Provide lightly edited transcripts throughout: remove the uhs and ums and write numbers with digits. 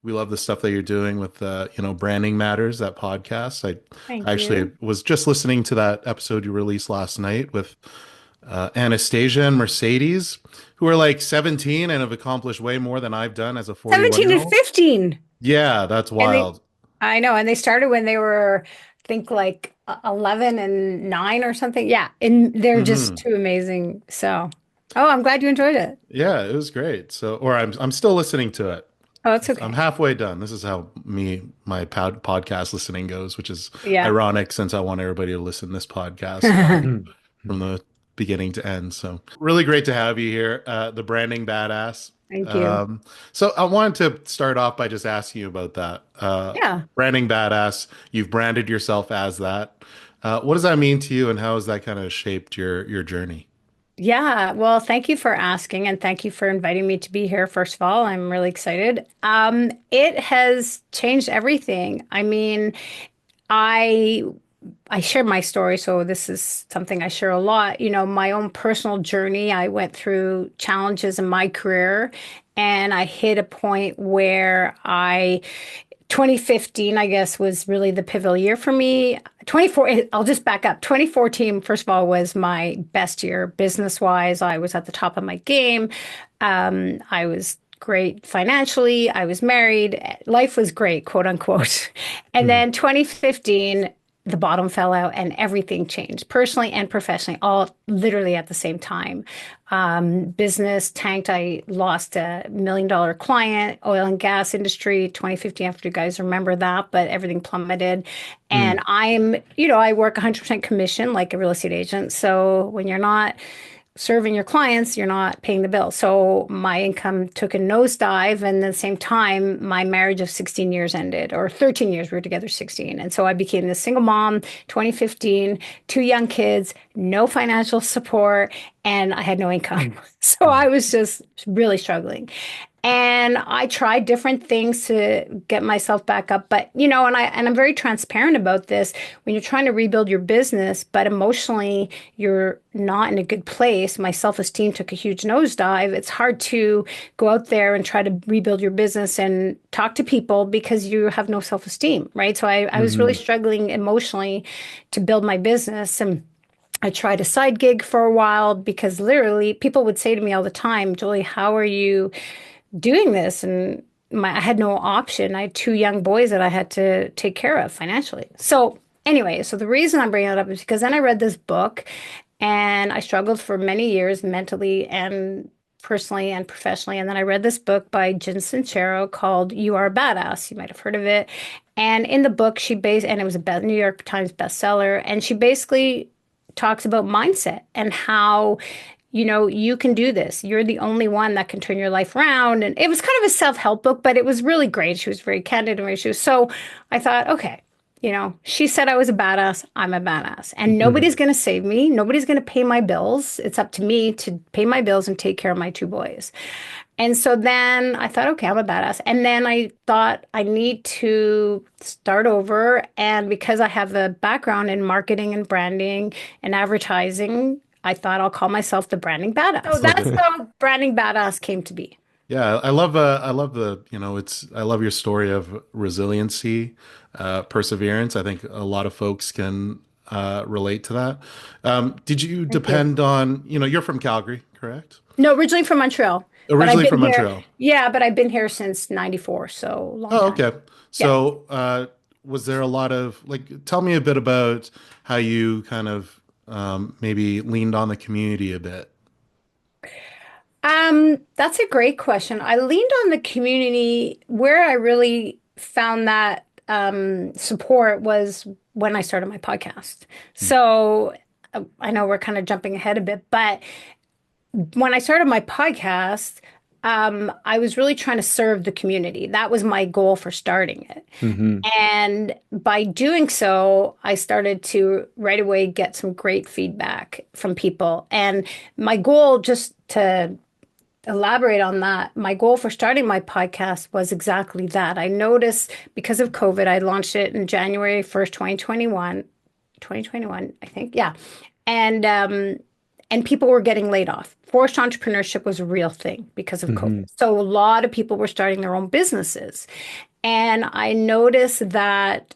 We love the stuff that you're doing with Branding Matters, that podcast. Thank I actually you. was just listening to that episode you released last night with Anastasia and Mercedes, who are like 17 and have accomplished way more than I've done as a 41 17 year and old. 15. Yeah, that's And they, wild. I know, and they started when they were, I think, like 11 and 9 or something. Yeah. And they're just Hmm. too amazing. So, oh, I'm glad you enjoyed it. Yeah, it was great. So, or I'm still listening to it. Oh, it's I'm okay. halfway done. This is how my podcast listening goes, which is Yeah. ironic since I want everybody to listen to this podcast from the beginning to end. So really great to have you here, the branding badass. Thank you. Um, so I wanted to start off by just asking you about that. Yeah. Branding badass. You've branded yourself as that. What does that mean to you, and how has that kind of shaped your journey? Yeah. Well, thank you for asking and thank you for inviting me to be here. First of all, I'm really excited. It has changed everything. I mean, I I share my story, so this is something I share a lot. You know, my own personal journey. I went through challenges in my career, and I hit a point where 2015, I guess, was really the pivotal year for me. 24, I'll just back up. 2014, first of all, was my best year business wise. I was at the top of my game. I was great financially. I was married. Life was great, quote unquote. And Hmm. then 2015, the bottom fell out and everything changed personally and professionally, all literally at the same time. Business tanked. I lost a $1 million client, oil and gas industry, 2015, after you guys remember that, but everything plummeted. Hmm. And I work 100% commission like a real estate agent. So when you're not serving your clients, you're not paying the bill. So my income took a nosedive. And at the same time, my marriage of 16 years ended, or 13 years. We were together 16. And so I became this single mom, 2015, two young kids, no financial support, and I had no income. So I was just really struggling. And I tried different things to get myself back up. But, I'm very transparent about this. When you're trying to rebuild your business, but emotionally you're not in a good place, my self-esteem took a huge nosedive. It's hard to go out there and try to rebuild your business and talk to people because you have no self-esteem, right? So I was really Hmm. struggling emotionally to build my business. And I tried a side gig for a while because literally people would say to me all the time, Julie, how are you doing this? And I had no option. I had two young boys that I had to take care of financially. So anyway, so the reason I'm bringing it up is because then I read this book and I struggled for many years mentally and personally and professionally. And then I read this book by Jen Sincero called You Are a Badass. You might have heard of it. And in the book, and it was a New York Times bestseller. And she basically talks about mindset and how you can do this. You're the only one that can turn your life around. And it was kind of a self-help book, but it was really great. She was very candid and very she was so I thought, okay, she said I was a badass. I'm a badass. And nobody's going to save me. Nobody's going to pay my bills. It's up to me to pay my bills and take care of my two boys. And so then I thought, okay, I'm a badass. And then I thought I need to start over. And because I have a background in marketing and branding and advertising, I thought I'll call myself the branding badass. So that's how branding badass came to be. Yeah, I love I love your story of resiliency, perseverance. I think a lot of folks can relate to that. Did you Thank you. depend on, you're from Calgary, correct? No, originally from Montreal, but I've Originally been from here. Montreal. Yeah, but I've been here since 94, so long Oh, time. okay. Yeah. So, was there a lot of tell me a bit about how you kind of maybe leaned on the community a bit. That's a great question. I leaned on the community where I really found that support was when I started my podcast. So I know we're kind of jumping ahead a bit, but when I started my podcast, I was really trying to serve the community. That was my goal for starting it. Hmm. And by doing so, I started to right away get some great feedback from people. And my goal, just to elaborate on that, my goal for starting my podcast was exactly that. I noticed because of COVID, I launched it in January 1st, 2021, I think. Yeah. And and people were getting laid off. Forced entrepreneurship was a real thing because of Hmm. COVID. So a lot of people were starting their own businesses. And I noticed that,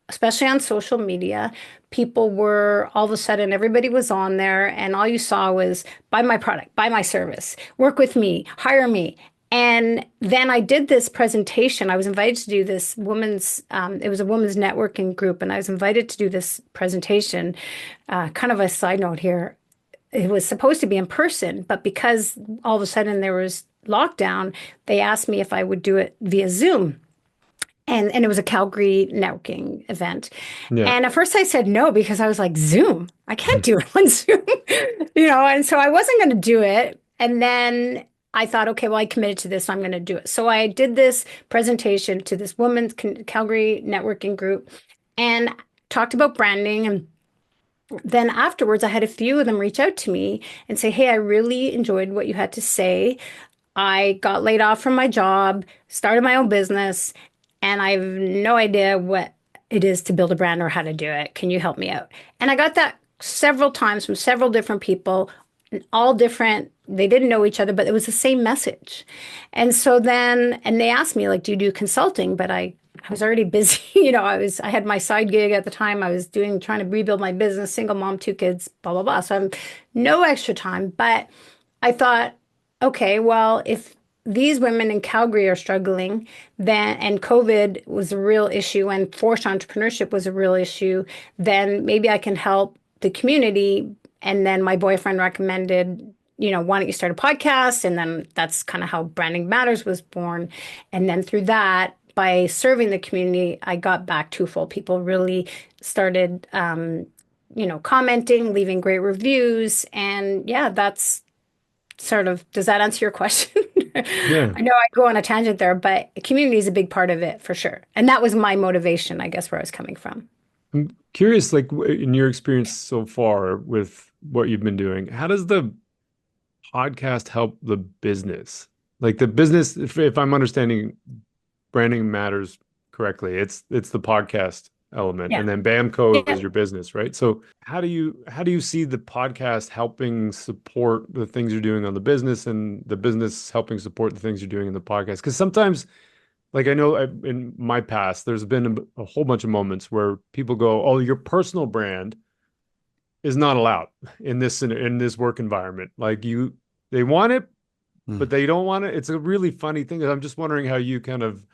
especially on social media, people were all of a sudden, everybody was on there, and all you saw was buy my product, buy my service, work with me, hire me. And then I did this presentation. I was invited to do this it was a women's networking group, and I was invited to do this presentation. Kind of a side note here. It was supposed to be in person, but because all of a sudden there was lockdown, they asked me if I would do it via Zoom. And it was a Calgary networking event. Yeah. And at first I said no because I was like, Zoom, I can't do it on Zoom, and so I wasn't going to do it. And then I thought, okay, well, I committed to this, so I'm going to do it. So I did this presentation to this women's Calgary networking group and talked about branding. And then afterwards, I had a few of them reach out to me and say, hey, I really enjoyed what you had to say. I got laid off from my job, started my own business, and I have no idea what it is to build a brand or how to do it. Can you help me out? And I got that several times from several different people, all different. They didn't know each other, but it was the same message. And so then, and they asked me, like, do you do consulting? But I was already busy. I had my side gig at the time. I was trying to rebuild my business, single mom, two kids, blah, blah, blah. So I'm no extra time. But I thought, okay, well, if these women in Calgary are struggling, then and COVID was a real issue and forced entrepreneurship was a real issue, then maybe I can help the community. And then my boyfriend recommended, why don't you start a podcast? And then that's kind of how Branding Matters was born. And then through that, by serving the community, I got back twofold. People really started, commenting, leaving great reviews. And yeah, that's does that answer your question? Yeah. I know I go on a tangent there, but community is a big part of it for sure. And that was my motivation, I guess, where I was coming from. I'm curious, like in your experience so far with what you've been doing, how does the podcast help the business? Like the business, if I'm understanding Branding Matters correctly, it's the podcast element, Yeah. and then Bamco is Yeah. your business, right? So how do you see the podcast helping support the things you're doing on the business and the business helping support the things you're doing in the podcast? Because sometimes, like I know in my past, there's been a whole bunch of moments where people go, "Oh, your personal brand is not allowed in this work environment. Like they want it, but Mm. they don't want it." It's a really funny thing. I'm just wondering how you kind of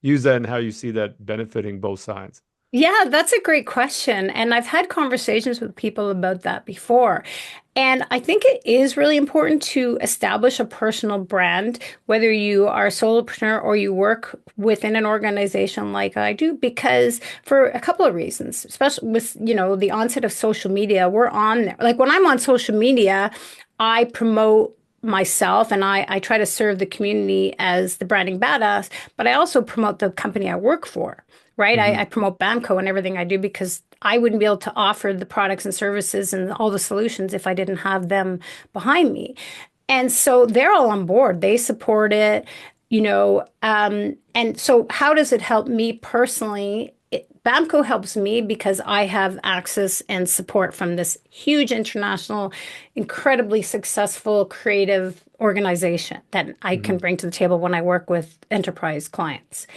use that and how you see that benefiting both sides. Yeah, that's a great question. And I've had conversations with people about that before. And I think it is really important to establish a personal brand, whether you are a solopreneur or you work within an organization like I do, because for a couple of reasons, especially with, the onset of social media, we're on there. Like when I'm on social media, I promote myself and I try to serve the community as the branding badass, but I also promote the company I work for. Right. I, Hmm. I promote Bamco and everything I do because I wouldn't be able to offer the products and services and all the solutions if I didn't have them behind me. And so they're all on board. They support it, and so how does it help me personally? Bamco helps me because I have access and support from this huge international, incredibly successful creative organization that I can Hmm. bring to the table when I work with enterprise clients.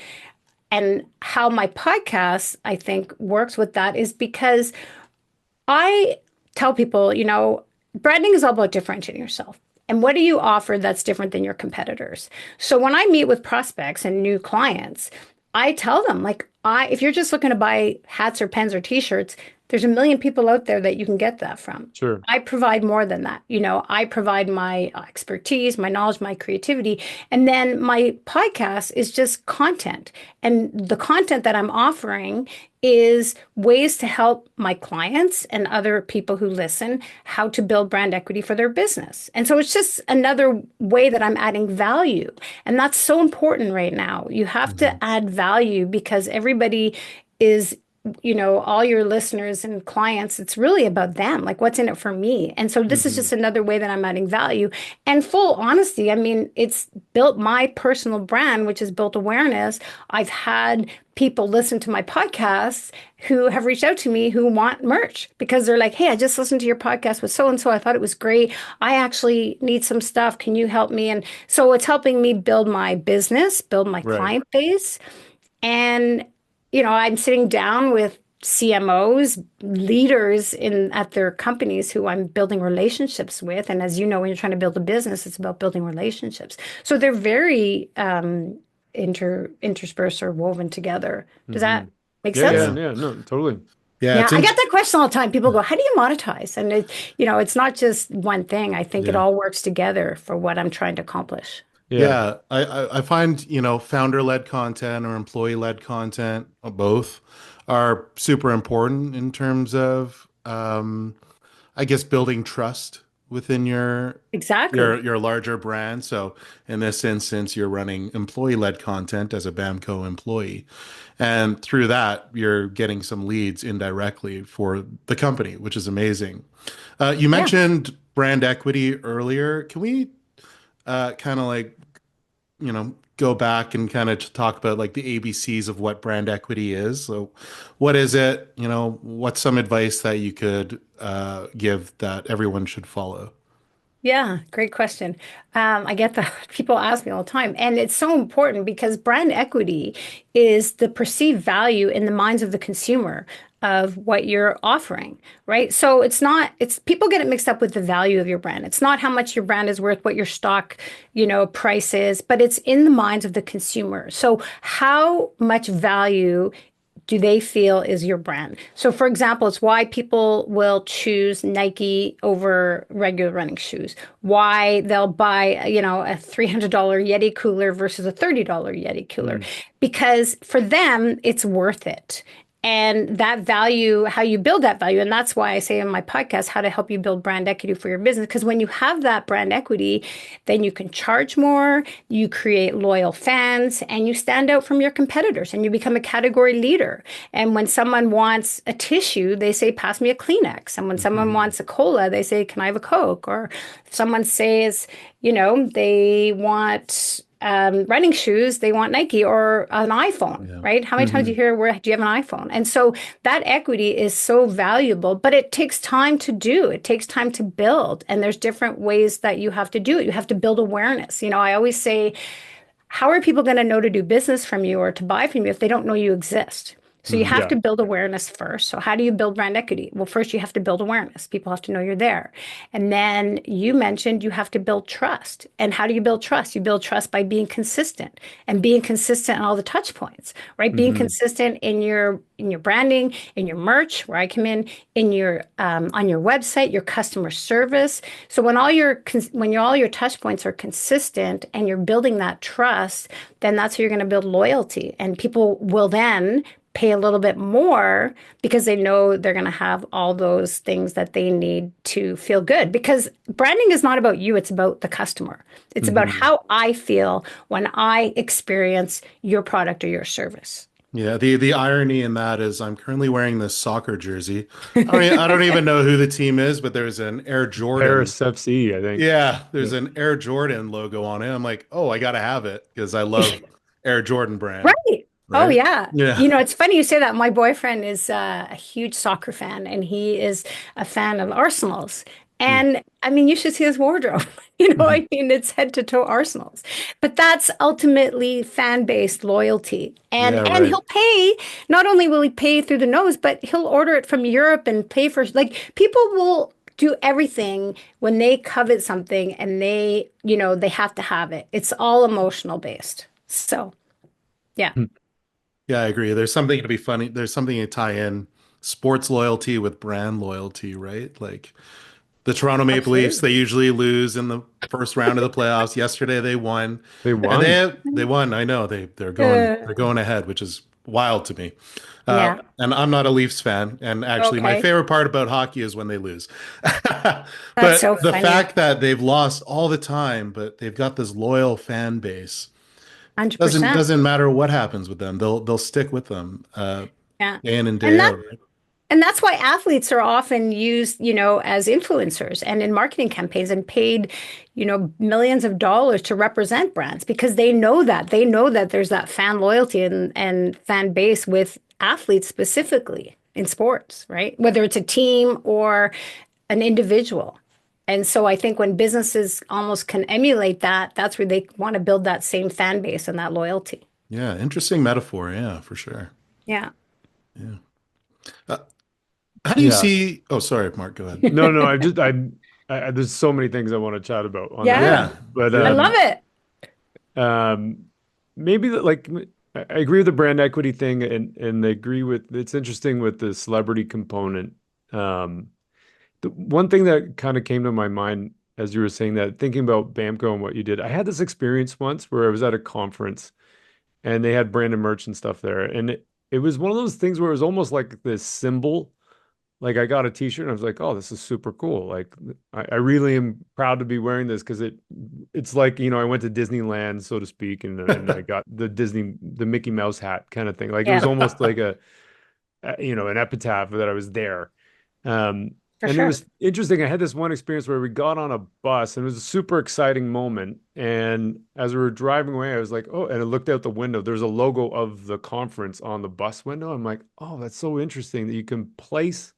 And how my podcast, I think, works with that is because I tell people, branding is all about differentiating yourself. And what do you offer that's different than your competitors? So when I meet with prospects and new clients, I tell them, like, if you're just looking to buy hats or pens or t-shirts, there's a million people out there that you can get that from. Sure. I provide more than that. I provide my expertise, my knowledge, my creativity. And then my podcast is just content. And the content that I'm offering is ways to help my clients and other people who listen how to build brand equity for their business. And so it's just another way that I'm adding value. And that's so important right now. You have Hmm. to add value because everybody is all your listeners and clients, it's really about them. Like, what's in it for me? And so this is Hmm. just another way that I'm adding value. And full honesty, I mean, it's built my personal brand, which has built awareness. I've had people listen to my podcasts who have reached out to me who want merch because they're like, hey, I just listened to your podcast with so and so. I thought it was great. I actually need some stuff. Can you help me? And so it's helping me build my business, build my Right. client base. And, I'm sitting down with CMOs, leaders in at their companies who I'm building relationships with. And as you know, when you're trying to build a business, it's about building relationships. So they're very interspersed or woven together. Does Hmm. that make Yeah, yeah, sense? Yeah. yeah. No, totally. Yeah. Yeah, It's I in, get that question all the time. People go, "How do you monetize?" And it's not just one thing. I think it yeah. all works together for what I'm trying to accomplish. Yeah. Yeah, I find, founder-led content or employee-led content, both are super important in terms of, I guess, building trust within your Exactly. your larger brand. So in this instance, you're running employee-led content as a BAMCO employee, and through that, you're getting some leads indirectly for the company, which is amazing. You Yeah. mentioned brand equity earlier. Can we kind of like go back and kind of talk about like the ABCs of what brand equity is. So, what is it? What's some advice that you could give that everyone should follow? Yeah, great question. I get that people ask me all the time, and it's so important because brand equity is the perceived value in the minds of the consumer of what you're offering, right? So it's people get it mixed up with the value of your brand. It's not how much your brand is worth, what your stock, price is, but it's in the minds of the consumer. So how much value do they feel is your brand? So, for example, it's why people will choose Nike over regular running shoes, why they'll buy, a $300 Yeti cooler versus a $30 Yeti cooler, Mm. because for them, it's worth it. And that value, how you build that value. And that's why I say in my podcast, how to help you build brand equity for your business. Because when you have that brand equity, then you can charge more, you create loyal fans, and you stand out from your competitors and you become a category leader. And when someone wants a tissue, they say, pass me a Kleenex. And when someone Mhm. wants a cola, they say, can I have a Coke? Or if someone says, they want running shoes, they want Nike or an iPhone, Yeah. right? How many times do you Mhm. hear, where do you have an iPhone? And so that equity is so valuable, but it takes time to do. It takes time to build. And there's different ways that you have to do it. You have to build awareness. I always say, how are people going to know to do business from you or to buy from you if they don't know you exist? So you Mhm. have Yeah. to build awareness first. So how do you build brand equity? Well, first you have to build awareness. People have to know you're there. And then you mentioned you have to build trust. And how do you build trust? You build trust by being consistent and being consistent on all the touch points, right? Being Mhm. consistent in your branding, in your merch, where I come in your on your website, your customer service. So when all your touch points are consistent and you're building that trust, then that's how you're going to build loyalty. And people will then pay a little bit more because they know they're going to have all those things that they need to feel good. Because branding is not about you, it's about the customer. It's about Mhm. how I feel when I experience your product or your service. Yeah, the irony in that is I'm currently wearing this soccer jersey. I don't even know who the team is, but there's an Air Jordan. Paris FC, I think. Yeah, Yeah. there's an Air Jordan logo on it. I'm like, oh, I gotta have it because I love Air Jordan brand, Right. Oh, right? yeah. Yeah. It's funny you say that. My boyfriend is a huge soccer fan, and he is a fan of Arsenal's. And I mean, you should see his wardrobe. Mhm. I mean, it's head to toe Arsenal's. But that's ultimately fan-based loyalty. And Yeah, and right. he'll pay, not only will he pay through the nose, but he'll order it from Europe and pay for, like, people will do everything when they covet something and they have to have it. It's all emotional based. So, yeah. Yeah, I agree. There's something to be funny. There's something to tie in sports loyalty with brand loyalty, right? Like the Toronto Maple Leafs, Absolutely. they usually lose in the first round of the playoffs. Yesterday they won, They and won. they won. I know they're going Uh, they're going ahead, which is wild to me. yeah. And I'm not a Leafs fan. And actually, my Okay. favorite part about hockey is when they lose. That's But so the funny. fact that they've lost all the time, but they've got this loyal fan base doesn't 100%. doesn't matter what happens with them. They'll stick with them. Yeah. day in and day And that out, right? and that's why athletes are often used, as influencers and in marketing campaigns and paid, millions of dollars to represent brands because they know that there's that fan loyalty and fan base with athletes specifically in sports, right? Whether it's a team or an individual. And so I think when businesses almost can emulate that, that's where they want to build that same fan base and that loyalty. Yeah, interesting metaphor. Yeah, for sure. Yeah. Yeah. Uh, how do you Yeah. see? Oh, sorry, Mark. Go ahead. No, no, there's so many things I want to chat about on that Yeah. Yeah, one. But I good. love it. um, maybe like I agree with the brand equity thing, and I agree with it's interesting with the celebrity component. Um, the one thing that kind of came to my mind as you were saying that, thinking about Bamco and what you did, I had this experience once where I was at a conference and they had branded merch and stuff there, and it was one of those things where it was almost like this symbol. Like I got a t-shirt and I was like, oh, this is super cool. Like I really am proud to be wearing this because it's like, I went to Disneyland, so to speak, and I got the Mickey Mouse hat kind of thing. Like it was Yeah, almost like an epitaph that I was there. Um, for and it sure. was interesting. I had this one experience where we got on a bus and it was a super exciting moment. And as we were driving away, I was like, oh, and I looked out the window. There's a logo of the conference on the bus window. I'm like, oh, that's so interesting that you can place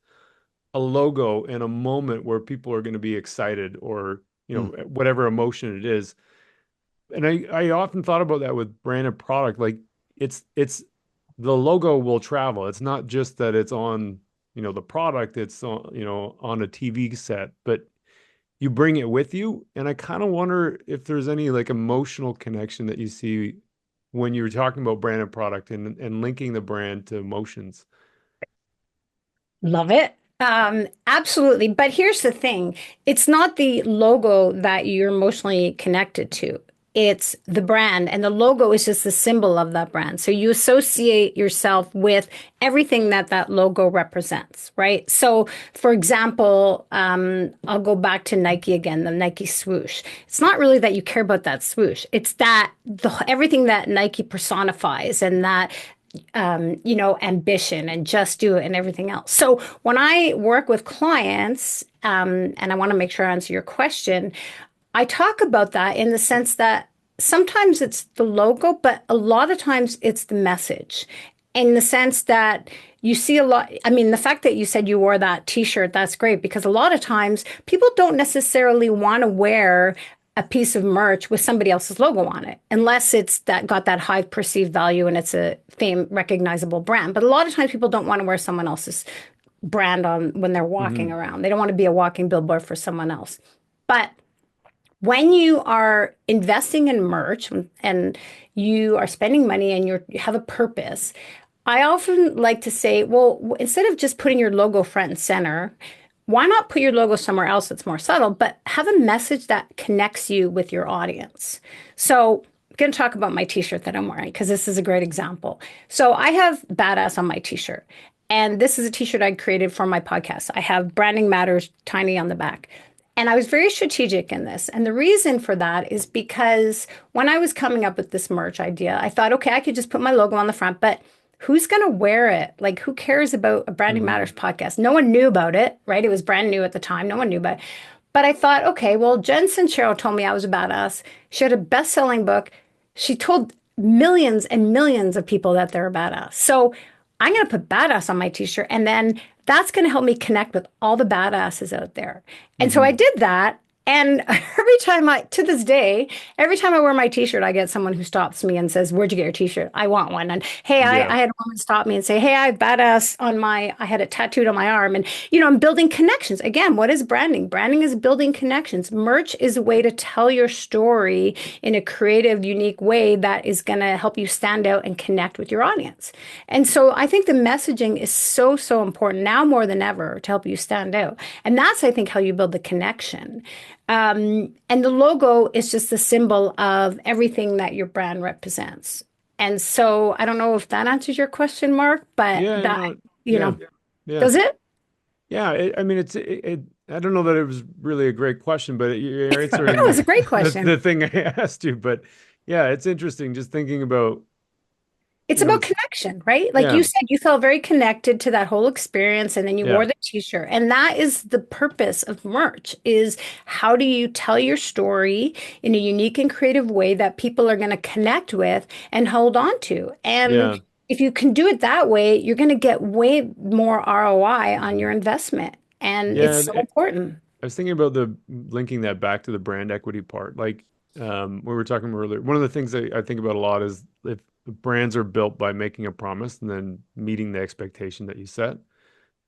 a logo in a moment where people are going to be excited or Hmm. whatever emotion it is. And I often thought about that with branded product. Like it's the logo will travel. It's not just that it's on the product, it's on on a TV set, but you bring it with you. And I kind of wonder if there's any like emotional connection that you see when you're talking about branded product and linking the brand to emotions. Love it. Absolutely. But here's the thing. It's not the logo that you're emotionally connected to. It's the brand, and the logo is just the symbol of that brand. So you associate yourself with everything that that logo represents, right? So, for example, I'll go back to Nike again, the Nike swoosh. It's not really that you care about that swoosh. It's that everything that Nike personifies and that ambition and just do it and everything else. So when I work with clients, and I want to make sure I answer your question, I talk about that in the sense that sometimes it's the logo, but a lot of times it's the message. In the sense that you see a lot, I mean, the fact that you said you wore that t-shirt, that's great because a lot of times people don't necessarily want to wear a piece of merch with somebody else's logo on it, unless it's that got that high perceived value and it's a fame recognizable brand. But a lot of times people don't want to wear someone else's brand on when they're walking Hmm. around. They don't want to be a walking billboard for someone else. But when you are investing in merch and you are spending money and you have a purpose, I often like to say, well, instead of just putting your logo front and center, why not put your logo somewhere else that's more subtle, but have a message that connects you with your audience? So, I'm going to talk about my t-shirt that I'm wearing because this is a great example. So, I have badass on my t-shirt. And this is a t-shirt I created for my podcast. I have branding matters tiny on the back. And I was very strategic in this. And the reason for that is because when I was coming up with this merch idea, I thought, okay, I could just put my logo on the front, but who's going to wear it? Like, who cares about a Branding Hmm. Matters podcast? No one knew about it, right? It was brand new at the time. No one knew about it. But I thought, okay, well, Jen Sincero told me I was a badass. She had a best-selling book. She told millions and millions of people that they're a badass. So I'm going to put badass on my t-shirt, and then that's going to help me connect with all the badasses out there. And so I Hmm. did that. And to this day, every time I wear my t-shirt, I get someone who stops me and says, "Where'd you get your t-shirt? I want one." And hey, Yeah. I had a woman stop me and say, "Hey, I have badass on I had it tattooed on my arm." And, I'm building connections. Again, what is branding? Branding is building connections. Merch is a way to tell your story in a creative, unique way that is going to help you stand out and connect with your audience. And so I think the messaging is so, so important now more than ever to help you stand out. And that's, I think, how you build the connection. And the logo is just a symbol of everything that your brand represents. And so I don't know if that answers your question, Mark, but Yeah, that, no, you yeah, know, yeah, does it? yeah. I mean, I don't know that it was really a great question, but you're That answering was a great the question. thing I asked you. But yeah, it's interesting just thinking about It's you know, about it's connection, right? Like yeah, you said, you felt very connected to that whole experience and then you yeah, wore the t-shirt. And that is the purpose of merch is how do you tell your story in a unique and creative way that people are going to connect with and hold on to. And yeah, if you can do it that way, you're going to get way more ROI on your investment. And it's yeah. so important. I was thinking about the linking that back to the brand equity part. Like we were talking earlier, one of the things that I think about a lot is if brands are built by making a promise and then meeting the expectation that you set.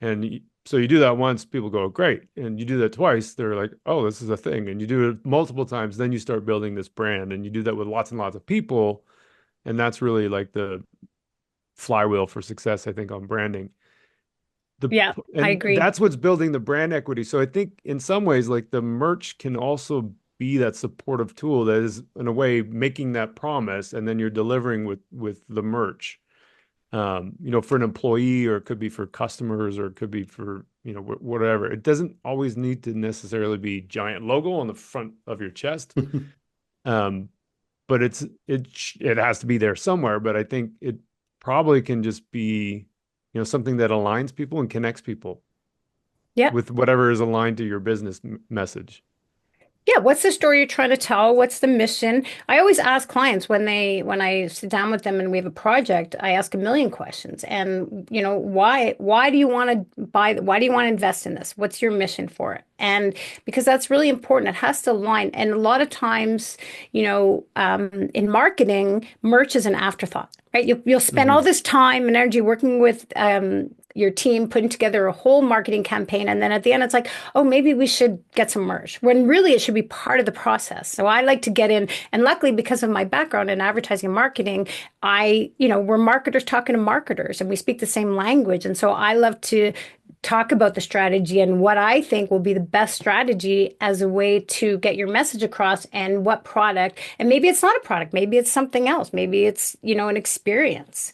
And so you do that once, people go, great. And you do that twice, they're like, oh, this is a thing. And you do it multiple times, then you start building this brand. And you do that with lots and lots of people. And that's really like the flywheel for success, I think, on branding. The Yeah, I and agree. that's what's building the brand equity. So I think in some ways, like the merch can also be that supportive tool that is in a way making that promise, and then you're delivering with the merch. For an employee, or it could be for customers, or it could be for, whatever. It doesn't always need to necessarily be giant logo on the front of your chest. Um, but it has to be there somewhere. But I think it probably can just be, something that aligns people and connects people Yeah. with whatever is aligned to your business message. Yeah, what's the story you're trying to tell? What's the mission? I always ask clients when I sit down with them and we have a project, I ask a million questions. And why do you want to why do you want to invest in this? What's your mission for it? And because that's really important, it has to align. And a lot of times, in marketing, merch is an afterthought, right? You'll spend all Hmm. this time and energy working with your team putting together a whole marketing campaign, and then at the end, it's like, oh, maybe we should get some merch, when really it should be part of the process. So I like to get in, and luckily, because of my background in advertising and marketing, we're marketers talking to marketers, and we speak the same language. And so I love to talk about the strategy and what I think will be the best strategy as a way to get your message across, and what product. And maybe it's not a product, maybe it's something else, maybe it's, an experience,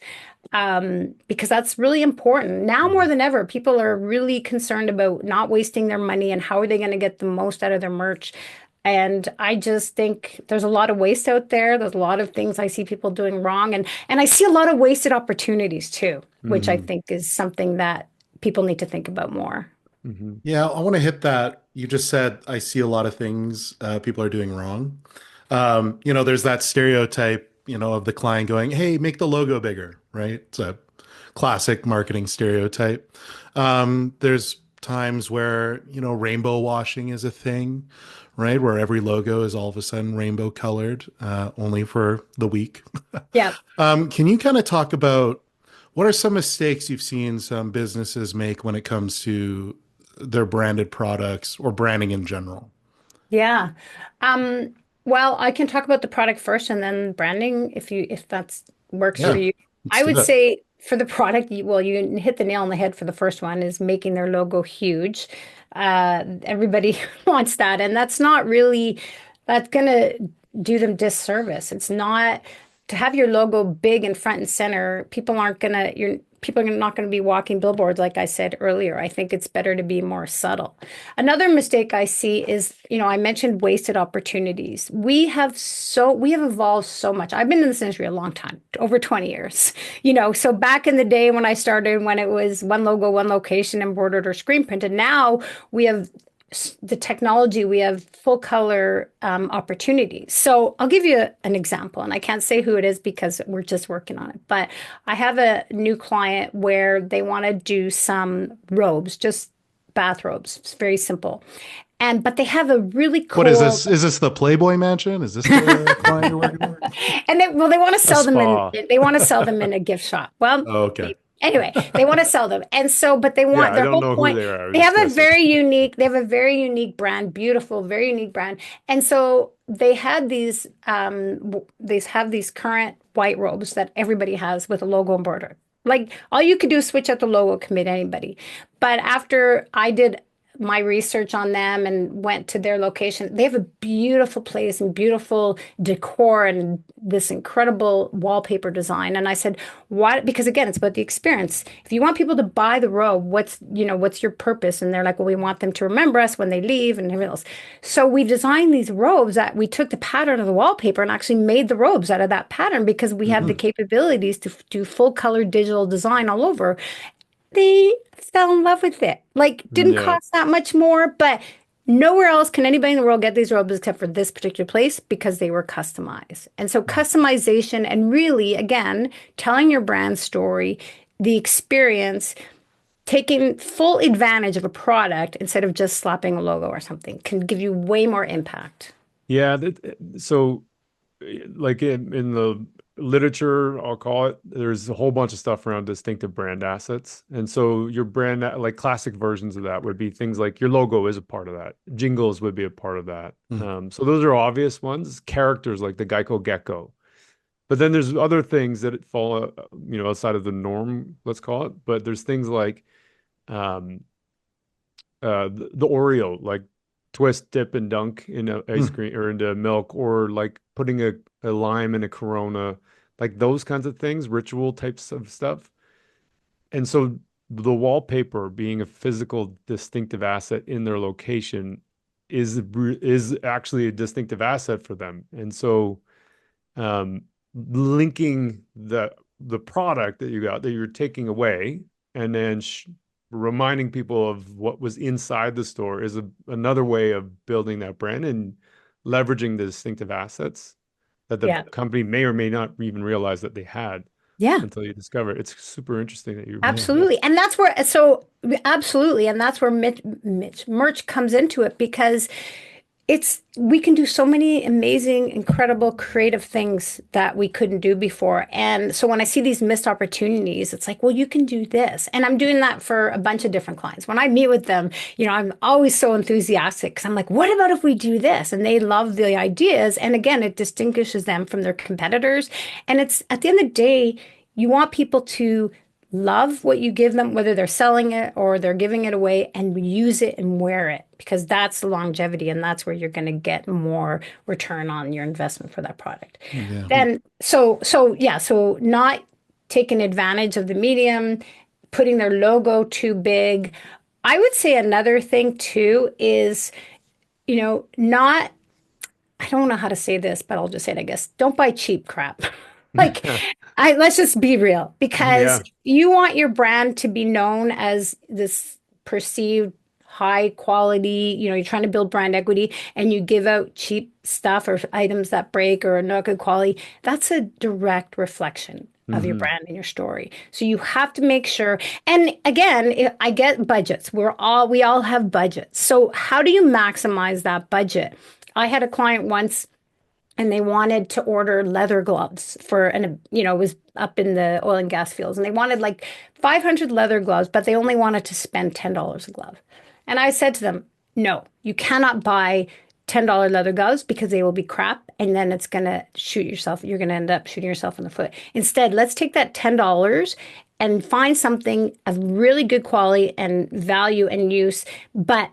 because that's really important. Now more than ever, people are really concerned about not wasting their money and how are they going to get the most out of their merch. And I just think there's a lot of waste out there. There's a lot of things I see people doing wrong, and I see a lot of wasted opportunities too, which I Hmm. think is something that people need to think about more. Hmm. Yeah, I want to hit that. You just said I see a lot of things people are doing wrong. There's that stereotype, of the client going, "Hey, make the logo bigger," right? It's a classic marketing stereotype. There's times where, rainbow washing is a thing, right? Where every logo is all of a sudden rainbow colored, only for the week. Yeah. Can you kind of talk about what are some mistakes you've seen some businesses make when it comes to their branded products or branding in general? Yeah. Um, well, I can talk about the product first and then branding if that's works for Yeah, you. let's I do would it. say for the product, you hit the nail on the head for the first one is making their logo huge. Everybody wants that, and that's gonna do them disservice. It's not to have your logo big and front and center. People are not going to be walking billboards, like I said earlier. I think it's better to be more subtle. Another mistake I see is, I mentioned wasted opportunities. We have evolved so much. I've been in this industry a long time, over 20 years. So back in the day when I started, when it was one logo, one location, embroidered or screen printed, now we have the technology, we have full color opportunities. So I'll give you an example, and I can't say who it is because we're just working on it. But I have a new client where they want to do some robes, just bathrobes. It's very simple. But they have a really What is cool, this? Is this the Playboy Mansion? Is this the client you're working with? and they want to A sell them in spa. a gift shop. Well, Oh, okay. anyway, they want to sell them. And so, but they Yeah, want I their don't whole know who point. they are. I was just guessing. They have a very unique brand, beautiful, very unique brand. And so they had they have these current white robes that everybody has with a logo embroidered. Like all you could do is switch out the logo, commit anybody. But after I did my research on them and went to their location. They have a beautiful place and beautiful decor and this incredible wallpaper design. And I said, why? Because again, it's about the experience. If you want people to buy the robe, what's your purpose? And they're like, well, we want them to remember us when they leave and everything else. So we designed these robes that we took the pattern of the wallpaper and actually made the robes out of that pattern because we have the capabilities to do full color digital design all over. They fell in love with it. Like, didn't Yeah. cost that much more, but nowhere else can anybody in the world get these robes except for this particular place because they were customized. And so customization and really, again, telling your brand story, the experience, taking full advantage of a product instead of just slapping a logo or something can give you way more impact. Yeah, so like in the literature, I'll call it, there's a whole bunch of stuff around distinctive brand assets. And so your brand, like classic versions of that would be things like your logo is a part of that. Jingles would be a part of that. So those are obvious ones. Characters like the Geico Gecko. But then there's other things that fall, outside of the norm, let's call it. But there's things like um, the Oreo, like twist, dip, and dunk in ice cream or into milk, or like putting a lime in a Corona, like those kinds of things, ritual types of stuff. And so the wallpaper being a physical distinctive asset in their location is actually a distinctive asset for them. And so linking the product that you got that you're taking away and then reminding people of what was inside the store is another way of building that brand and leveraging the distinctive assets that the Yeah. company may or may not even realize that they had Yeah. until you discover it. It's super interesting that you Absolutely. And that's where, so absolutely. And that's where merch comes into it because we can do so many amazing, incredible, creative things that we couldn't do before. And so when I see these missed opportunities, it's like, well, you can do this. And I'm doing that for a bunch of different clients. When I meet with them, I'm always so enthusiastic because I'm like, what about if we do this? And they love the ideas. And again, it distinguishes them from their competitors. And it's at the end of the day, you want people to love what you give them, whether they're selling it or they're giving it away, and use it and wear it because that's the longevity and that's where you're going to get more return on your investment for that product. Yeah. Then, so not taking advantage of the medium, putting their logo too big. I would say another thing too is, not, I don't know how to say this, but I'll just say it, I guess. Don't buy cheap crap. Like, let's just be real because Yeah. you want your brand to be known as this perceived high quality, you're trying to build brand equity and you give out cheap stuff or items that break or are not good quality. That's a direct reflection of your brand and your story. So you have to make sure. And again, I get budgets. We all have budgets. So how do you maximize that budget? I had a client once and they wanted to order leather gloves it was up in the oil and gas fields and they wanted like 500 leather gloves, but they only wanted to spend $10 a glove. And I said to them, no, you cannot buy $10 leather gloves because they will be crap. And then it's going to you're going to end up shooting yourself in the foot. Instead, let's take that $10 and find something of really good quality and value and use, but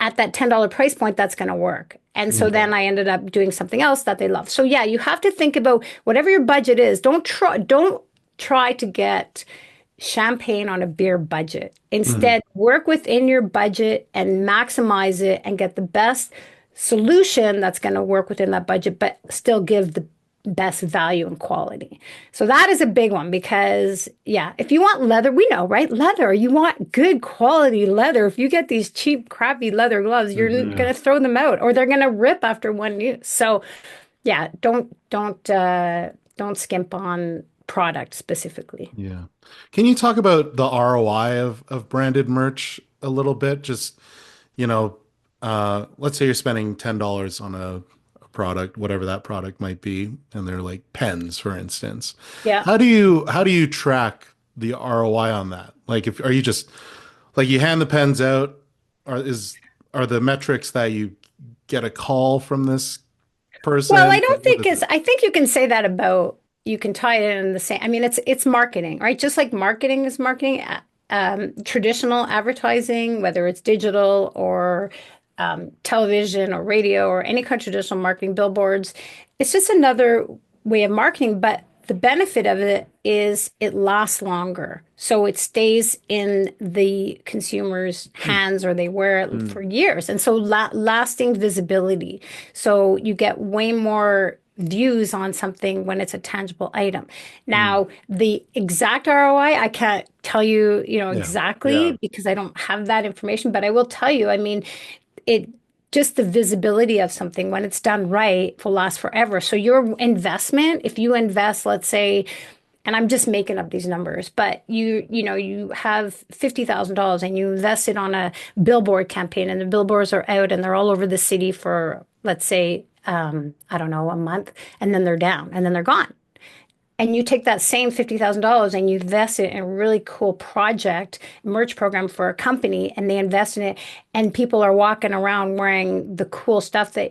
at that $10 price point, that's going to work. And so then I ended up doing something else that they love. So yeah, you have to think about whatever your budget is. Don't try to get champagne on a beer budget. Instead, work within your budget and maximize it and get the best solution that's going to work within that budget, but still give the best value and quality. So that is a big one because, yeah, if you want leather, we know, right? Leather, you want good quality leather. If you get these cheap, crappy leather gloves, you're going to throw them out or they're going to rip after one use. So, yeah, don't skimp on product specifically. Yeah. Can you talk about the ROI of branded merch a little bit? Just, let's say you're spending $10 on a product, whatever that product might be, and they're like pens, for instance. Yeah. How do you track the ROI on that? Like, are you just like you hand the pens out, are the metrics that you get a call from this person? Well, I don't think I think you can say that about, you can tie it in the same, I mean, it's marketing, right? Just like marketing is marketing. traditional advertising, whether it's digital or television or radio or any kind of traditional marketing, billboards. It's just another way of marketing, but the benefit of it is it lasts longer. So it stays in the consumer's hands or they wear it Mm. for years. And so lasting visibility. So you get way more views on something when it's a tangible item. Mm. Now, the exact ROI, I can't tell you, Yeah. exactly Yeah. because I don't have that information, but I will tell you, I mean, it just the visibility of something when it's done right will last forever. So your investment, if you invest, let's say, and I'm just making up these numbers, but you have $50,000 and you invest it on a billboard campaign, and the billboards are out and they're all over the city for, let's say, I don't know, a month, and then they're down and then they're gone. And you take that same $50,000 and you invest it in a really cool project, merch program for a company, and they invest in it, and people are walking around wearing the cool stuff that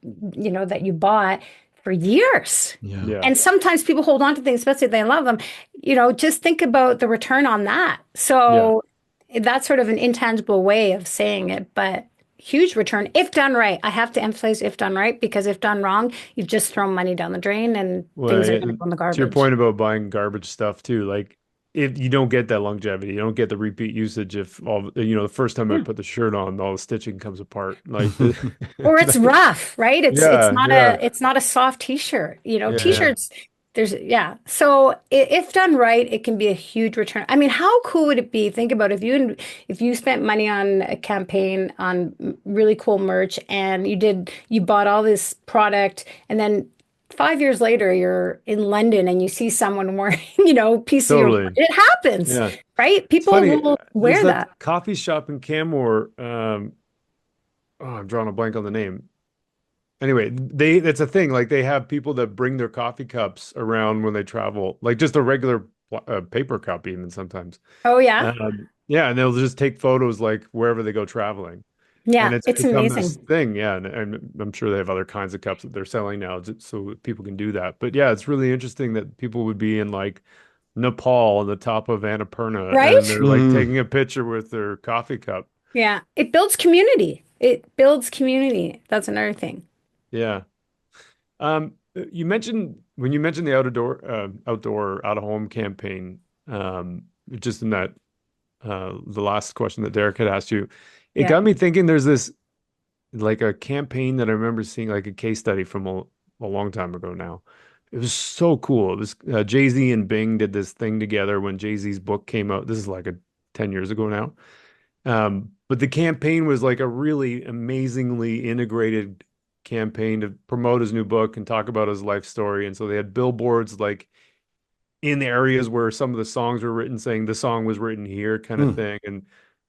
that you bought for years. Yeah. Yeah. And sometimes people hold on to things, especially if they love them. Just think about the return on that. Yeah. So that's sort of an intangible way of saying it, but huge return if done right. I have to emphasize if done right, because if done wrong, you've just thrown money down the drain and Well, things are going to and go in the to your garbage. point about buying garbage stuff too, like if you don't get that longevity, you don't get the repeat usage if the first time I Yeah. put the shirt on, all the stitching comes apart. Like Or it's rough, right? It's yeah, not yeah, a soft t-shirt. yeah. T-shirts, there's yeah. So if done right, it can be a huge return. I mean, how cool would it be? Think about if you spent money on a campaign on really cool merch, and you bought all this product, and then 5 years later you're in London and you see someone wearing, a piece of your, Totally. it happens, Yeah. right? It's People funny. will There's wear that that. coffee shop in Canmore. Oh, I'm drawing a blank on the name. Anyway, that's a thing. Like they have people that bring their coffee cups around when they travel, like just a regular paper cup, even sometimes. Oh yeah. Yeah, and they'll just take photos like wherever they go traveling. And Yeah, it's it's become this amazing. thing, yeah. And I'm sure they have other kinds of cups that they're selling now, so people can do that. But yeah, it's really interesting that people would be in like Nepal on the top of Annapurna, and Right? they're like Mhm. taking a picture with their coffee cup. Yeah, it builds community. It builds community. That's another thing. Yeah. You mentioned when you mentioned the outdoor out of home campaign, just in that the last question that Derek had asked you, it Yeah. got me thinking. There's this like a campaign that I remember seeing, like a case study from a long time ago now. It was so cool. It was Jay-Z and Bing did this thing together when Jay-Z's book came out. This is like 10 years ago now. But the campaign was like a really amazingly integrated campaign to promote his new book and talk about his life story. And so they had billboards like in areas where some of the songs were written, saying the song was written here, kind of Hmm. thing. And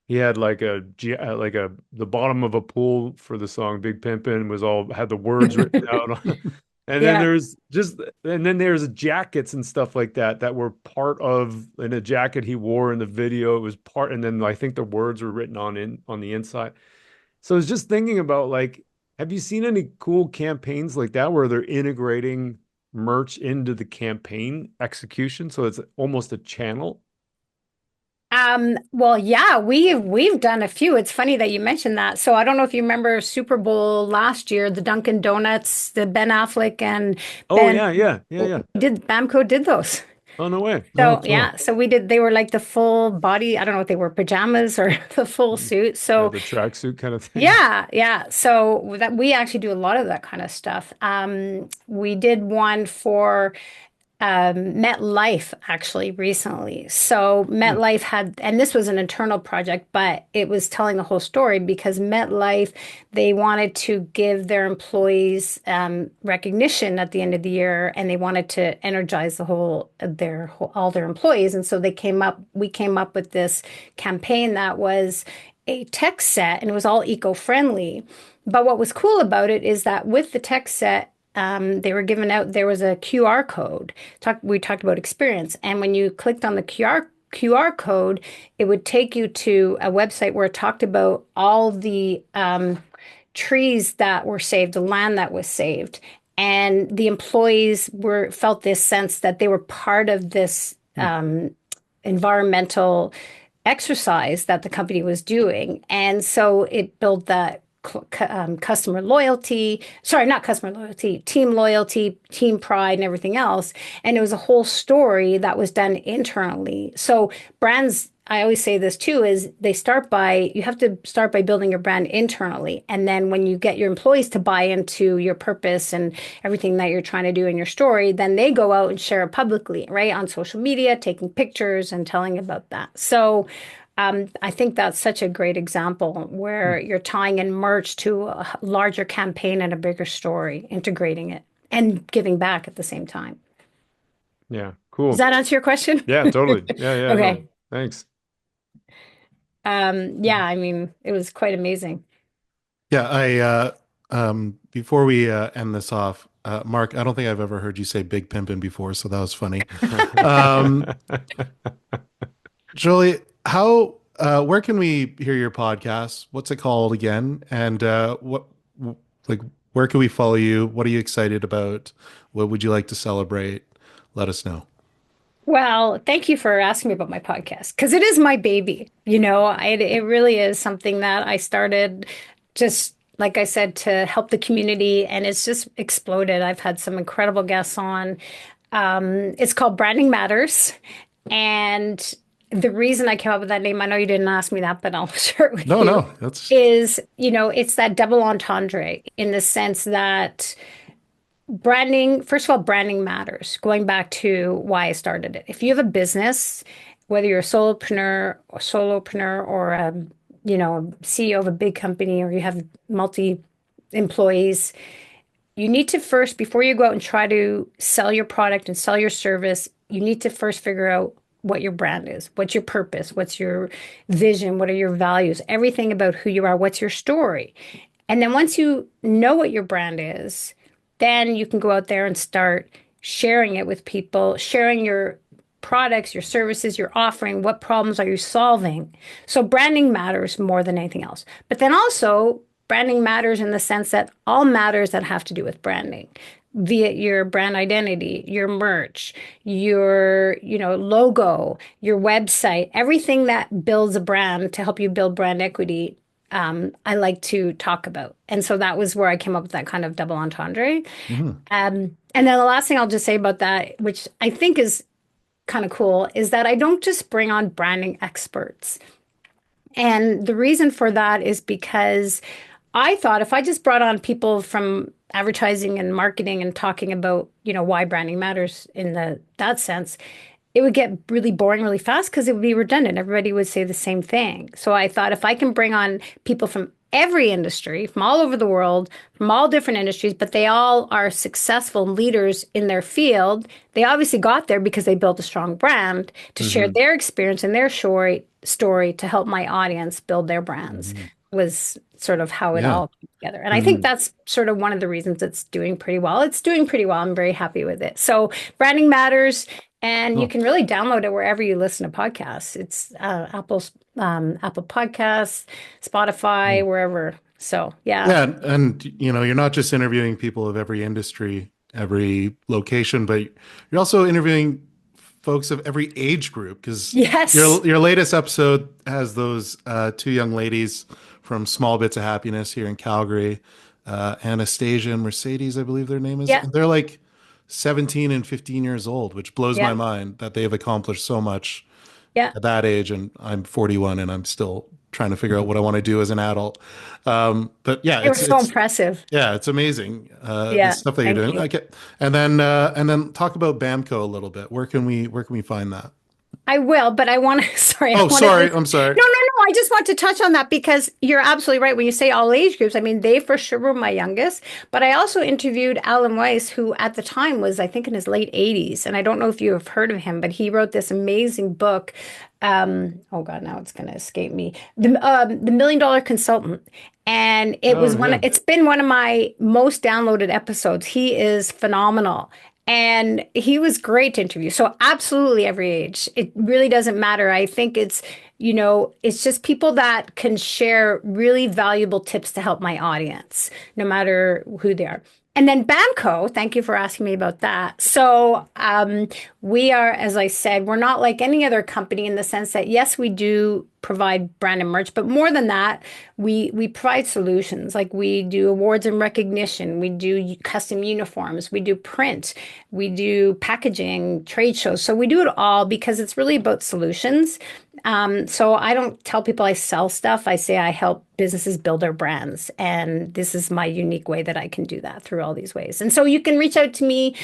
he had like the bottom of a pool for the song Big Pimpin' was all had the words written out on. Yeah. And then there's jackets and stuff like that that were part of in a jacket he wore in the video. It was part, and then I think the words were written on the inside. So I was just thinking about like, have you seen any cool campaigns like that where they're integrating merch into the campaign execution? So it's almost a channel. Well, yeah, we've done a few. It's funny that you mentioned that. So I don't know if you remember Super Bowl last year, the Dunkin' Donuts, the Ben Affleck and Oh Ben yeah, yeah, yeah, yeah. did Bamco did those. Oh no way. Oh, So cool. yeah, so we did, they were like the full body, I don't know what they were, pajamas or the full suit. Yeah, So the tracksuit kind of thing. yeah, yeah. So that we actually do a lot of that kind of stuff. We did one for MetLife actually recently. So Hmm. MetLife had, and this was an internal project, but it was telling the whole story because MetLife, they wanted to give their employees recognition at the end of the year, and they wanted to energize all their employees. And so we came up with this campaign that was a tech set, and it was all eco-friendly. But what was cool about it is that with the tech set, they were giving out, there was a QR code. We talked about experience. And when you clicked on the QR code, it would take you to a website where it talked about all the trees that were saved, the land that was saved. And the employees felt this sense that they were part of this Hmm. environmental exercise that the company was doing. And so it built that customer loyalty, sorry, not customer loyalty, team pride, and everything else. And it was a whole story that was done internally. So brands, I always say this too, is you have to start by building your brand internally. And then when you get your employees to buy into your purpose and everything that you're trying to do in your story, then they go out and share it publicly, right? On social media, taking pictures and telling about that. So I think that's such a great example where you're tying in merch to a larger campaign and a bigger story, integrating it and giving back at the same time. Yeah, cool. Does that answer your question? Yeah, totally. Yeah, Okay. no, thanks. Yeah, I mean, it was quite amazing. Yeah, before we end this off, Mark, I don't think I've ever heard you say big pimpin' before, so that was funny. Julie, where can we hear your podcast? What's it called again? And like, where can we follow you? What are you excited about? What would you like to celebrate? Let us know. Well, thank you for asking me about my podcast because it is my baby. It really is something that I started just, like I said, to help the community, and it's just exploded. I've had some incredible guests on. It's called Branding Matters. And the reason I came up with that name, I know you didn't ask me that, but I'll share it with you. No, that's It's that double entendre in the sense that branding, first of all, branding matters. Going back to why I started it. If you have a business, whether you're a solopreneur or CEO of a big company, or you have multi employees, you need to first, before you go out and try to sell your product and sell your service, you need to first figure out what your brand is, what's your purpose, what's your vision, what are your values, everything about who you are, what's your story. And then once you know what your brand is, then you can go out there and start sharing it with people, sharing your products, your services, your offering, what problems are you solving? So branding matters more than anything else. But then also branding matters in the sense that all matters that have to do with branding, via your brand identity, your merch, your, logo, your website, everything that builds a brand to help you build brand equity. I like to talk about. And so that was where I came up with that kind of double entendre. Mm-hmm. And then the last thing I'll just say about that, which I think is kind of cool, is that I don't just bring on branding experts. And the reason for that is because I thought if I just brought on people from advertising and marketing and talking about, why branding matters in that sense, it would get really boring really fast because it would be redundant. Everybody would say the same thing. So I thought if I can bring on people from every industry, from all over the world, from all different industries, but they all are successful leaders in their field, they obviously got there because they built a strong brand to share their experience and their story to help my audience build their brands, was sort of how it all came together. And I think that's sort of one of the reasons it's doing pretty well. It's doing pretty well. I'm very happy with it. So branding matters. And you can really download it wherever you listen to podcasts. It's Apple Podcasts, Spotify, wherever. So, yeah. Yeah, and you're not just interviewing people of every industry, every location, but you're also interviewing folks of every age group, because Yes. your latest episode has those two young ladies from Small Bits of Happiness here in Calgary, Anastasia and Mercedes, I believe their name is. Yeah. And they're like 17 and 15 years old, which blows Yeah. my mind that they've accomplished so much Yeah. at that age. And I'm 41 and I'm still trying to figure out what I want to do as an adult. But yeah, They were so impressive. yeah, it's amazing. The Yeah, stuff that you're thank doing. you. Okay. And then talk about BAMCO a little bit. Where can we find that? I will, but I want to, sorry. Oh, sorry. I'm sorry. No. I just want to touch on that because you're absolutely right. When you say all age groups, I mean, they for sure were my youngest, but I also interviewed Alan Weiss, who at the time was, I think, in his late 80s. And I don't know if you have heard of him, but he wrote this amazing book. Oh God, now it's going to escape me. The $1 Million Consultant. And it was it's been one of my most downloaded episodes. He is phenomenal. And he was great to interview. So absolutely every age. It really doesn't matter. I think it's just people that can share really valuable tips to help my audience, no matter who they are. And then BAMCO, thank you for asking me about that. So we are, as I said, we're not like any other company in the sense that yes, we do provide brand and merch, but more than that, we provide solutions. Like we do awards and recognition, we do custom uniforms, we do print, we do packaging, trade shows. So we do it all because it's really about solutions. So I don't tell people I sell stuff. I say I help businesses build their brands. And this is my unique way that I can do that through all these ways. And so you can reach out to me,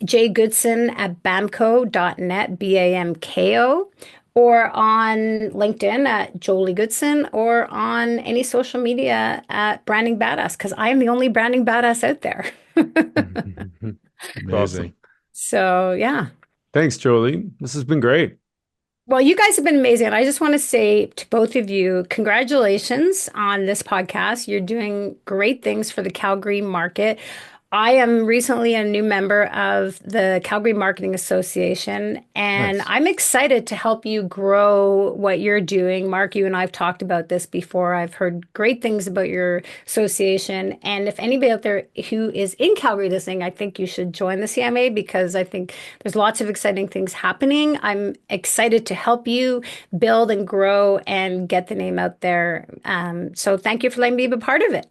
Jay Goodson at bamco.net, BAMKO, or on LinkedIn at Jolie Goodson, or on any social media at Branding Badass, because I am the only branding badass out there. It's awesome. Amazing. So, yeah. Thanks, Jolie. This has been great. Well, you guys have been amazing. And I just want to say to both of you, congratulations on this podcast. You're doing great things for the Calgary market. I am recently a new member of the Calgary Marketing Association, and Nice. I'm excited to help you grow what you're doing. Mark, you and I have talked about this before. I've heard great things about your association. And if anybody out there who is in Calgary listening, I think you should join the CMA because I think there's lots of exciting things happening. I'm excited to help you build and grow and get the name out there. So thank you for letting me be a part of it.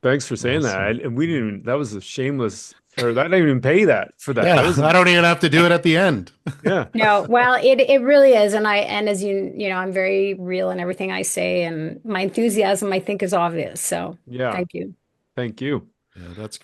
Thanks for saying that. Awesome. And we didn't even, that was a shameless, or I didn't even pay that for that. That Yeah, was, I don't even have to do it at the end. yeah. No, well, it really is, and as I'm very real in everything I say, and my enthusiasm I think is obvious. So Yeah. thank you. Thank you. Yeah, that's